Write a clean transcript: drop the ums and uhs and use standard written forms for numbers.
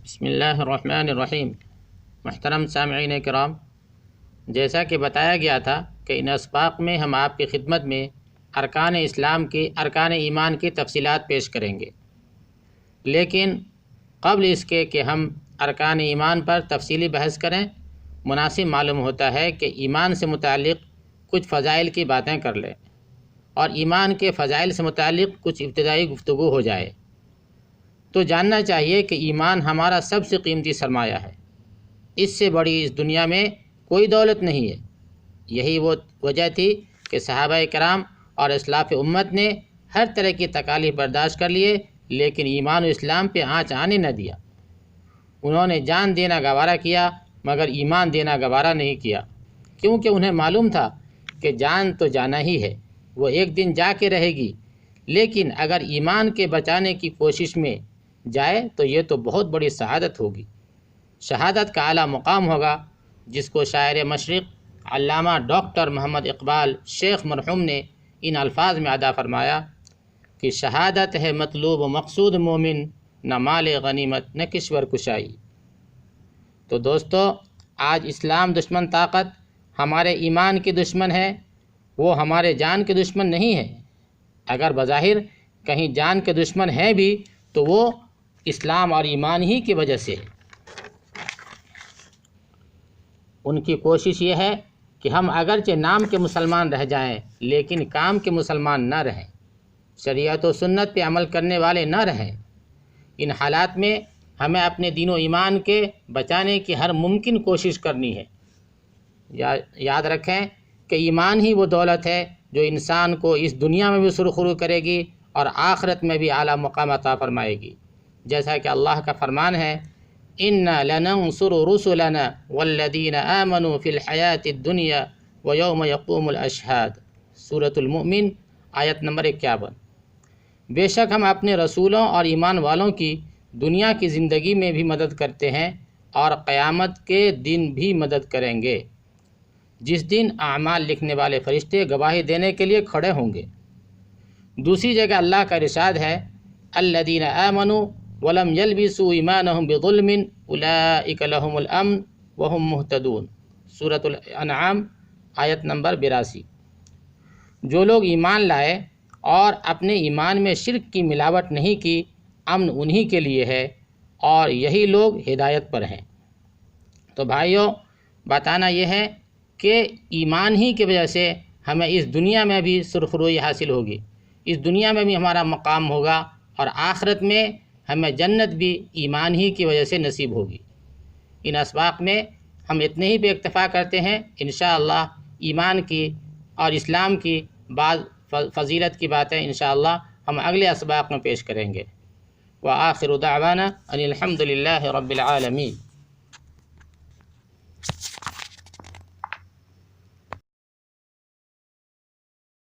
بسم اللہ الرحمن الرحیم۔ محترم سامعین کرام، جیسا کہ بتایا گیا تھا کہ ان اسباق میں ہم آپ کی خدمت میں ارکان ایمان کی تفصیلات پیش کریں گے، لیکن قبل اس کے کہ ہم ارکان ایمان پر تفصیلی بحث کریں، مناسب معلوم ہوتا ہے کہ ایمان سے متعلق کچھ فضائل کی باتیں کر لیں اور ایمان کے فضائل سے متعلق کچھ ابتدائی گفتگو ہو جائے۔ تو جاننا چاہیے کہ ایمان ہمارا سب سے قیمتی سرمایہ ہے، اس سے بڑی اس دنیا میں کوئی دولت نہیں ہے۔ یہی وہ وجہ تھی کہ صحابہ کرام اور اسلاف امت نے ہر طرح کی تکالیف برداشت کر لیے، لیکن ایمان و اسلام پہ آنچ آنے نہ دیا۔ انہوں نے جان دینا گوارا کیا مگر ایمان دینا گوارا نہیں کیا، کیونکہ انہیں معلوم تھا کہ جان تو جانا ہی ہے، وہ ایک دن جا کے رہے گی، لیکن اگر ایمان کے بچانے کی کوشش میں جائے تو یہ تو بہت بڑی شہادت ہوگی، شہادت کا اعلیٰ مقام ہوگا، جس کو شاعر مشرق علامہ ڈاکٹر محمد اقبال شیخ مرحوم نے ان الفاظ میں ادا فرمایا کہ شہادت ہے مطلوب و مقصود مومن، نہ مال غنیمت نہ کشور کشائی۔ تو دوستو، آج اسلام دشمن طاقت ہمارے ایمان کی دشمن ہے، وہ ہمارے جان کے دشمن نہیں ہے۔ اگر بظاہر کہیں جان کے دشمن ہیں بھی تو وہ اسلام اور ایمان ہی کی وجہ سے۔ ان کی کوشش یہ ہے کہ ہم اگرچہ نام کے مسلمان رہ جائیں لیکن کام کے مسلمان نہ رہیں، شریعت و سنت پہ عمل کرنے والے نہ رہیں۔ ان حالات میں ہمیں اپنے دین و ایمان کے بچانے کی ہر ممکن کوشش کرنی ہے۔ یاد رکھیں کہ ایمان ہی وہ دولت ہے جو انسان کو اس دنیا میں بھی سرخرو کرے گی اور آخرت میں بھی اعلیٰ مقام عطا فرمائے گی، جیسا کہ اللہ کا فرمان ہے اِنَّا لَنَنصُرُ رُسُلَنَا وَالَّذِينَ آمَنُوا فِي الْحَيَاةِ الدُّنْيَا وَيَوْمَ يَقُومُ الْأَشْهَادُ، سورۃ المؤمن آیت نمبر 51۔ بے شک ہم اپنے رسولوں اور ایمان والوں کی دنیا کی زندگی میں بھی مدد کرتے ہیں اور قیامت کے دن بھی مدد کریں گے، جس دن اعمال لکھنے والے فرشتے گواہی دینے کے لیے کھڑے ہوں گے۔ دوسری جگہ اللہ کا ارشاد ہے الذین آمنوا ولم یلبسوا ایمانہم بظلم اولئک لہم الامن وہم مہتدون، سورۃ الانعام آیت نمبر 82۔ جو لوگ ایمان لائے اور اپنے ایمان میں شرک کی ملاوٹ نہیں کی، امن انہی کے لیے ہے اور یہی لوگ ہدایت پر ہیں۔ تو بھائیوں، بتانا یہ ہے کہ ایمان ہی کی وجہ سے ہمیں اس دنیا میں بھی سرخروئی حاصل ہوگی، اس دنیا میں بھی ہمارا مقام ہوگا اور آخرت میں ہمیں جنت بھی ایمان ہی کی وجہ سے نصیب ہوگی۔ ان اسباق میں ہم اتنے ہی پہ اکتفا کرتے ہیں، انشاءاللہ ایمان کی اور اسلام کی بعض فضیلت کی باتیں انشاءاللہ ہم اگلے اسباق میں پیش کریں گے۔ وآخر دعوانا ان الحمد للہ رب العالمین۔